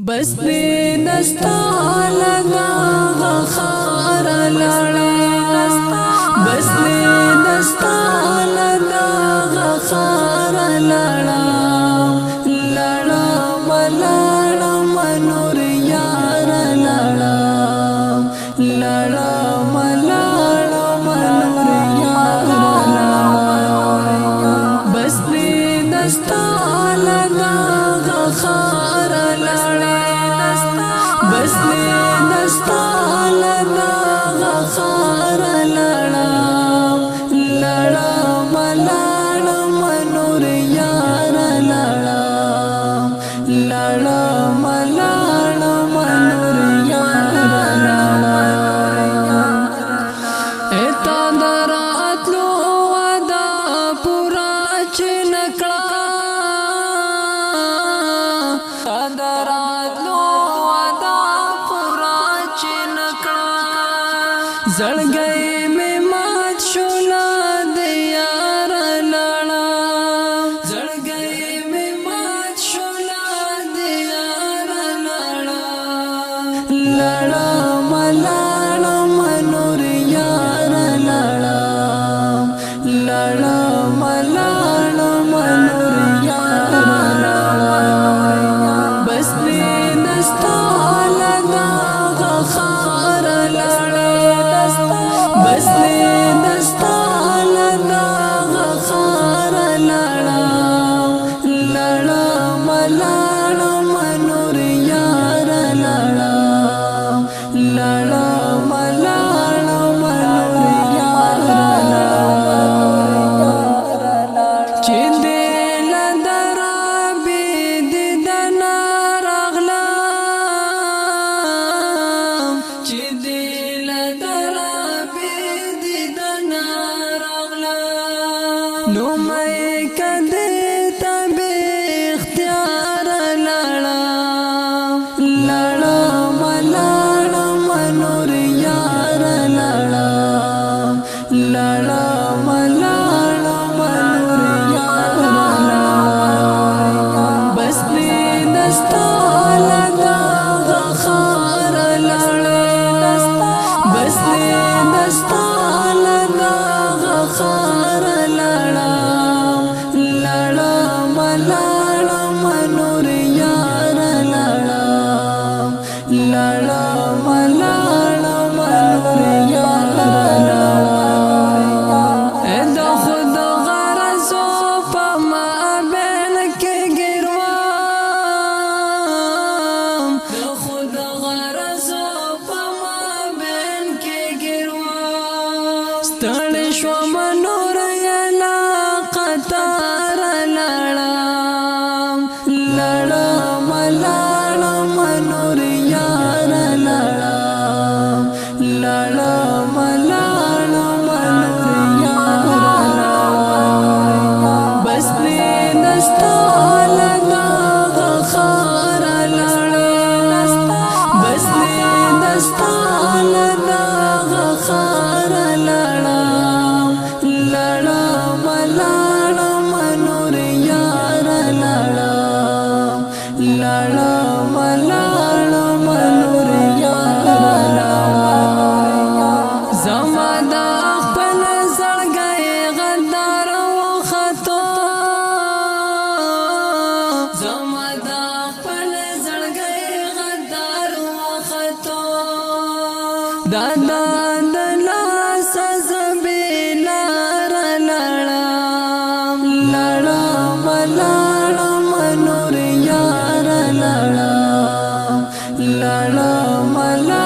بس دې نستال دا غخار لړا بس دې نستال دا غخار لړا لړا ملړا منور یار لړا لړا ملړا منور یار لړا بس دې نستال دا غخار بس دې نستال دا غخار لړا لړا ملړا منور یار لړا لړا ملړا منور یار لړا اتا دراتلو ودا پورا چنکړه زړګي مې مات شولا د یار لړا زړګي مې مات شولا د یار لړا لړا ملړا منور یار لړا لړا ملړا منور یار لړا بس دې نستال دا غخار لړا بس دې نستال دا غخار لړا لړا ملړا منور یار لړا لړا ملړا منور یار لړا چې دې لدرا بي دې دنا راغلا چې دې نو مې کده تب اختیار لړا لړا ملړا منور یار لړا لړا ملړا منور یار لړا بس دې نستال دا غخار لړا بس دې نستال دا غخار لړا لړا ملړا منور یار لړا لړا ملړا منور یار لړا د خود غرض په ما بین کې ګروام د خود غرض په ما بین کې ګروام ستړي شو منور یلا قطار لړا لړا ملړا منور یار لړا لړا ملړا منور یار لړا بس دې نستال دا غخار لړا بس دې نستال دا غخار لړا لړا ملړا منور یار لړا لړا ملړا منور یار لړا زما د خپل زړګي غدار وختو زما د خپل زړګي غدار وختو دادا لړا ملړا منور یار لړا لړا ملړا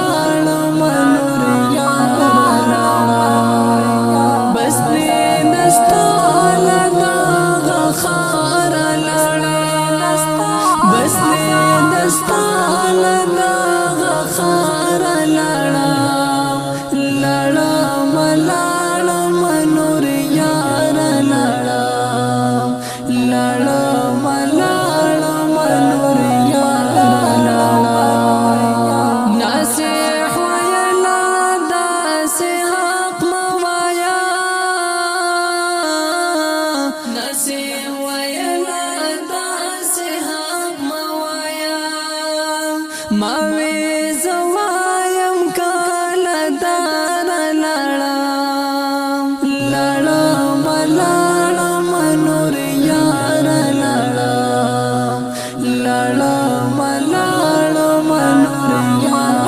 منور یار لړا بس دې نستال دا غخار لړا بس دې نستال دا غخار لړا لړا ملړا منور یار لړا لړا ملړا منور یار لړا ماوی زوایم کالا دار لڑام لڑام لڑام نور یار لڑام لڑام لڑام نور یار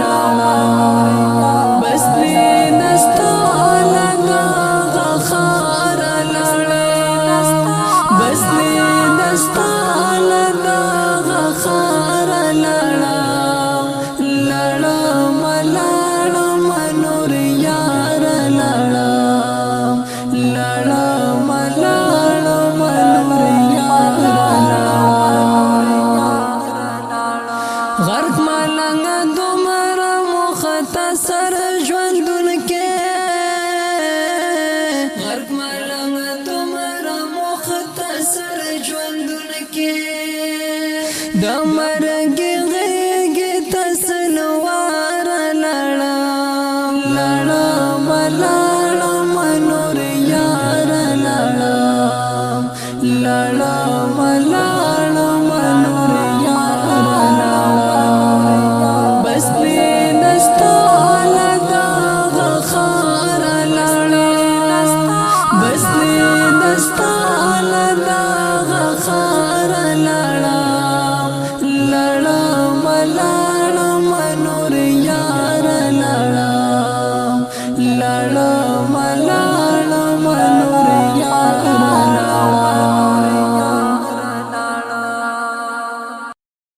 لڑام بس دینستا لگا غخار لڑام بس دینستا لگا غخار لڑام لڑام لڑام نور یار لڑام لڑام لڑام نور یار لڑام غرق ملنگ دمر مختصر ژوندون کې غرق ملنگ دمر مختصر ژوندون کې د مرګ غېږې ته سلوار لړم لړم لړم نور یار لړم لړم